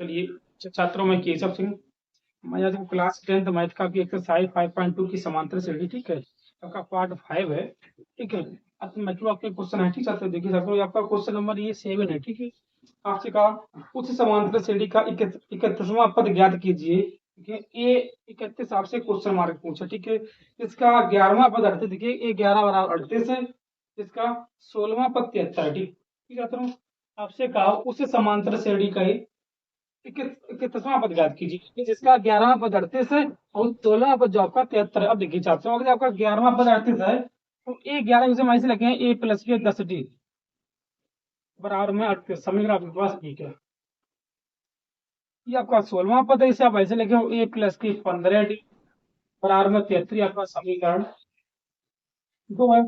चलिए छात्रों में केशव सिंह। मैं आज क्लास 10th मैथ का की एक्सरसाइज 5.2 की समांतर श्रेणी, ठीक है, आपका पार्ट 5 है। ठीक है, मैथ्रो आपके क्वेश्चन है। ठीक है, देखिए छात्रों, आपका क्वेश्चन नंबर ये 7 है। ठीक है, आपसे कहा उस समांतर श्रेणी का 31वां पद ज्ञात कीजिए। ठीक है, ये 31 आपसे क्वेश्चन मार्क पूछा। ठीक है, इसका 11वां पद 38, देखिए ये 11 बराबर 38 है, इसका 16वां पद 73 है। ठीक है छात्रों, आपसे कहा उस समांतर श्रेणी का 31वां पद ज्ञात कीजिए, जिसका 11वां पद 38 है और 16वां पद जो आपका 73 है। अब देखिए छात्रों, अगर आपका 11वां पद 38 है तो ए 11 से माइनस लगे ए प्लस के 10d बराबर में 38 समीकरण आपके पास। ठीक है, ये आपका 16वां पद है, इसे आप ऐसे लगे ए प्लस की 15d बराबर में 73, आपका समीकरण 2 है।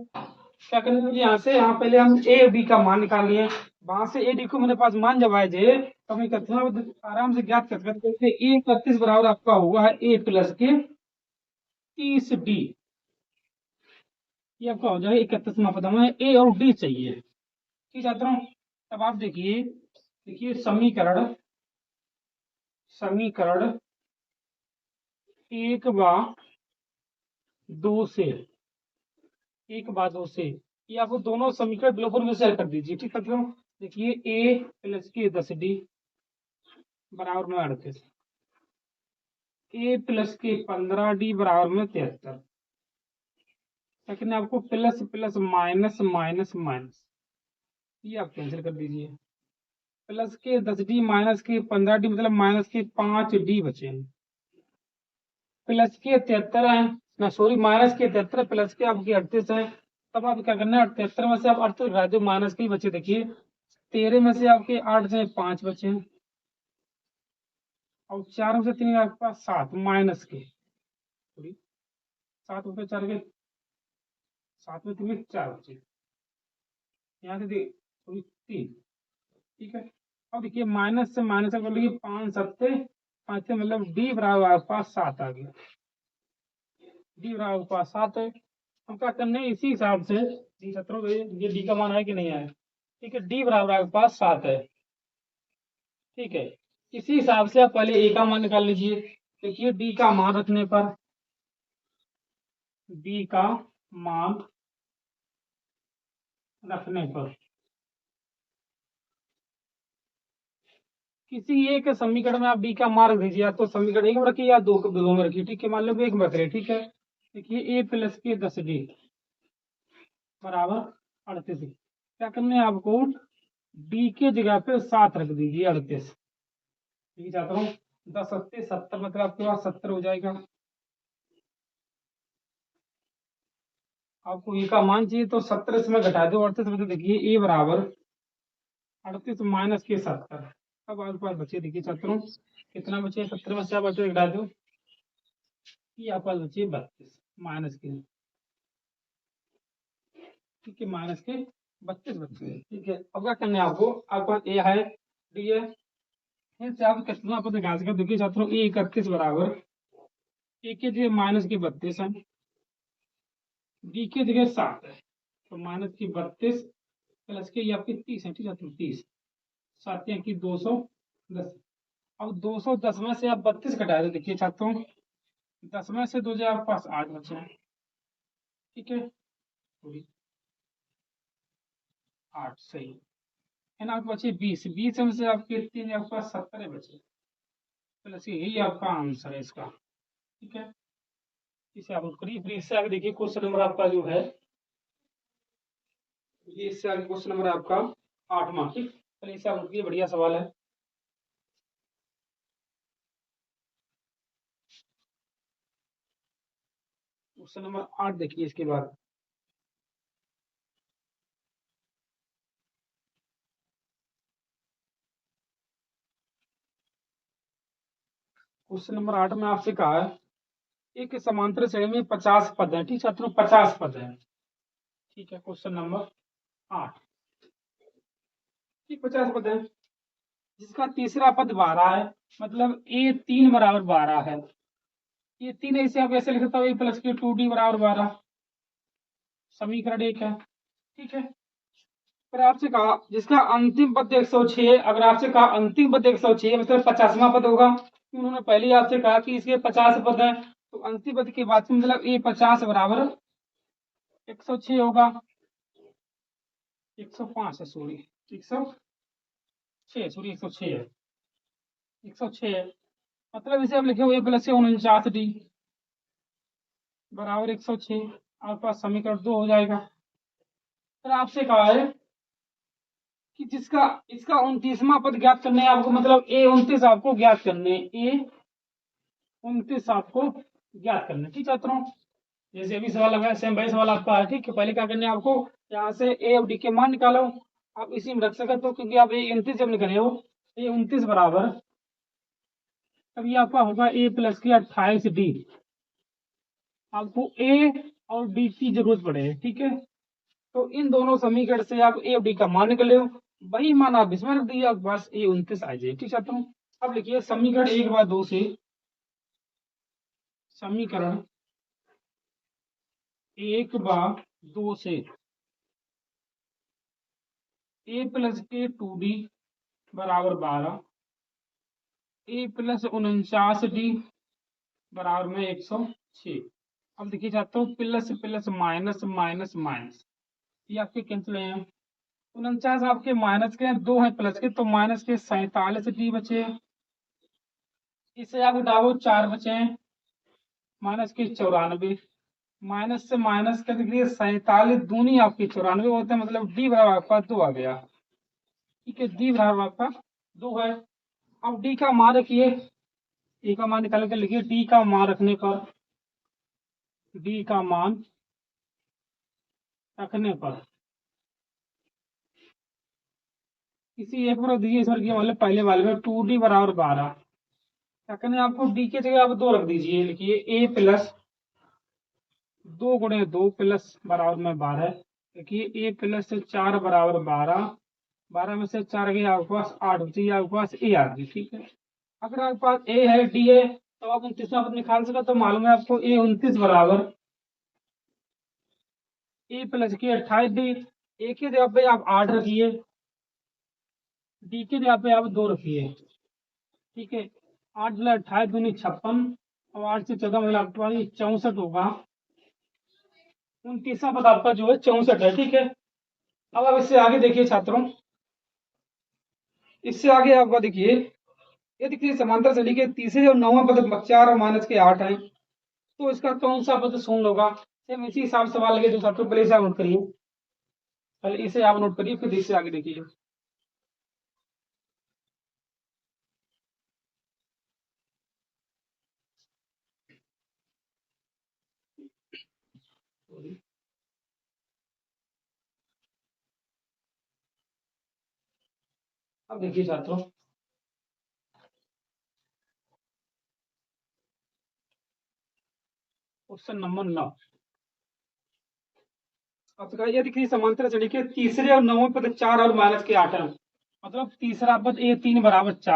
क्या करने के लिए यहाँ से, यहाँ पहले हम ए बी का मान निकाल लिए, वहां से ए डी को मेरे पास मान जब आए जे तो हम इकतीसवां आराम से ज्ञात कर सकते हैं। ए 31 बराबर आपका होगा ए प्लस के 30d, ये आपका हो जाएगा 31वां पद। हमें ए और डी चाहिए। ठीक छात्रों, अब आप देखिए, देखिए समीकरण समीकरण 1/2 से 1/2 से ये आपको दोनों समीकरण बिलोपुर में शेयर कर दीजिए। ठीक छात्रों, देखिए ए प्लस के 10d बराबर में 38, ए प्लस के 15d बराबर में 73। लेकिन आपको plus plus minus minus minus ये आप कैंसिल कर दीजिए। प्लस के 10d माइनस के 15d मतलब माइनस के 5d बचे। प्लस के 73 है ना, सॉरी माइनस के 73 प्लस के आपके 38 है। तब आप क्या करना है, 73 में से आप 38 घटा दो, माइनस के ही बचे। देखिए 13 में से आपके 8 से 5 बचे हैं और 4 में से 3 आपके पास 7 माइनस के, सॉरी 7 में से 4 के 7 में 3 4 बचे, यहाँ से देखिए सॉरी 3। ठीक है, अब देखिए माइनस से माइनस कर लीजिए, 5 7 5 से मतलब डी बराबर आपके पास 7 आ गया। डी बराबर आपके पास 7 है। हम क्या करने हैं, इसी हिसाब से डी सत्रों ये डी का मान है कि नहीं है। ठीक है, डी बराबर आपके पास 7 है। ठीक है, इसी हिसाब से आप पहले ए का मान निकाल लीजिए। देखिए डी का मान रखने पर, डी का मान रखने पर किसी एक समीकरण में आप डी का मान रख दीजिए, या तो समीकरण 1 में रखिए या 2 में रखिए। ठीक है, मान लो 1 में रखिए। ठीक है, देखिए ए प्लस के 10d बराबर 38। क्या करना है आपको, डी के जगह पे 7 रख दीजिए, 38। ठीक है हूँ, 10 80 70 मतलब आपके पास 70 हो जाएगा। आपको ए का मान चाहिए तो 70 इसमें घटा दो, 38 मतलब देखिए ए बराबर 38 माइनस के 70। अब आपके पास बचे देखिए छात्रों कितना बचे, 70 में से आप 38 घटा दो, ये आपके पास बचे 32 माइनस के। ठीक है, माइनस के 32 बचे। ठीक है, अब क्या करना है आपको, आपके पास ए है डी है, इनसे आप कितना पद निकाल सकते, देखिए छात्रों ए 31 बराबर ए के जगह माइनस की 32 है, डी के जगह 7 है, तो माइनस की 32 प्लस के ये आपकी 30 है। ठीक है, तो 30 7 की 210। अब 210 में से आप 32 घटा दो, देखिए छात्रों 10 में से 2 जो आपके पास 8 बचे हैं। ठीक है, 8 सही है ना, आपके बचे 20, 20 में से आपके 3 आपके पास 70 बचे, प्लस यही आपका आंसर है इसका। ठीक है, इसे आप करिए, फिर इससे आगे देखिए क्वेश्चन नंबर आपका जो है, ये इससे आगे क्वेश्चन नंबर आपका 8वां। ठीक, चलिए इससे आप रुकिए, बढ़िया सवाल है। क्वेश्चन नंबर 8 देखिए इसके बाद, क्वेश्चन नंबर 8 में आपसे कहा है एक समांतर श्रेणी में 50 पद है। ठीक छात्रों, 50 पद है। ठीक है, क्वेश्चन नंबर 8, ठीक 50 पद है, जिसका तीसरा पद 12 है, मतलब ए 3 बराबर 12 है। ये 3 ऐसे आप ऐसे लिख सकते हो, ए प्लस के 2d बराबर 12, समीकरण 1 है। ठीक है, पर आपसे कहा जिसका अंतिम पद 106, अगर आपसे कहा अंतिम पद 106 मतलब 50वां पद होगा, तो उन्होंने पहले ही आपसे कहा कि इसके 50 पद है, तो अंतिम पद के बाद मतलब ये 50 बराबर 106 होगा। 105 है सॉरी, 106 सॉरी 106 है, 106 है। मतलब इसे आप लिखे ए प्लस 49 डी बराबर 106, आपके पास समीकरण 2 हो जाएगा। फिर आपसे कहा है कि जिसका इसका 29वां पद ज्ञात करने हैं आपको, मतलब A29 आपको ज्ञात करने, A29 आपको ज्ञात करने, ठीक है छात्रों। जैसे अभी सवाल लगा सेम वही सवाल आपका है, ठीक है। पहले क्या करने आपको, यहाँ से ए और डी के मान निकालो, आप इसी में रख सकते हो, क्योंकि आप A29 जब निकले हो, A29 बराबर अभी आपका होगा ए प्लस की 28 डी। आपको ए और डी की जरूरत पड़े, ठीक है। तो इन दोनों समीकरण से आप ए और डी का मान निकले हो, वही मान आप इसमें रख दिए, आपके पास A29 आ जाए, ठीक है। तो अब लिखिए समीकरण 1/2 से, समीकरण 1/2 से ए प्लस के 2D बराबर 12, ए प्लस 49D बराबर में 106। अब देखिए चाहते हो plus plus minus minus minus, ये आपके कैंसिल हैं। 49 आपके माइनस के हैं, 2 हैं प्लस के, तो माइनस के 47D बचे हैं। इससे आप घटाओ 4 बचे हैं, माइनस के 94, माइनस से माइनस कर दीजिए 47 दूनी आपकी 94 होते हैं, मतलब डी बराबर आपका 2 आ गया, ठीक है। डी बराबर आपका 2 है। अब डी का मान रखिए, ए का मान निकाल कर लिखिए, डी का मान रखने पर, डी का मान रखने पर किसी एक पर दीजिए, सर की मतलब पहले वाले में 2D बराबर 12, क्या करना है आपको, डी की जगह आप 2 रख दीजिए, लिखिए ए प्लस 2 गुणे 2 प्लस बराबर में 12, देखिए ए प्लस 4 बराबर 12, 12 में से 4 गए आपके पास 8 बची, आपके पास ए आ गई, ठीक है। अगर आपके पास ए है डी है, तो आप 29वां पद निकाल सकते, तो मालूम है आपको A29 बराबर ए प्लस की 28D, ए की जगह पे आप 8 रखिए, डी की जगह पे आप 2 रखिए, ठीक है। 8 मतलब 28 दूनी 56, और 8 से 14 मतलब आपके पास 64 होगा। 29वां पद आपका जो है 64 है, ठीक है। अब आप इससे आगे देखिए छात्रों, इससे आगे आपका देखिए, ये देखिए समांतर शैली के तीसरे और 9वां पद 4 और माइनस के 8 है, तो इसका कौन सा पद शून्य होगा। सेम इसी हिसाब से सवाल लगे, जो छात्रों पहले इसे आप नोट करिए, पहले इसे आप नोट करिए, फिर इससे आगे देखिए। अब देखिए छात्रों, क्वेश्चन नंबर 9, अब ये देखिए समांतर शैली के तीसरे और 9वें पद 4 और माइनस के 8 है, मतलब तीसरा पद A3 बराबर 4,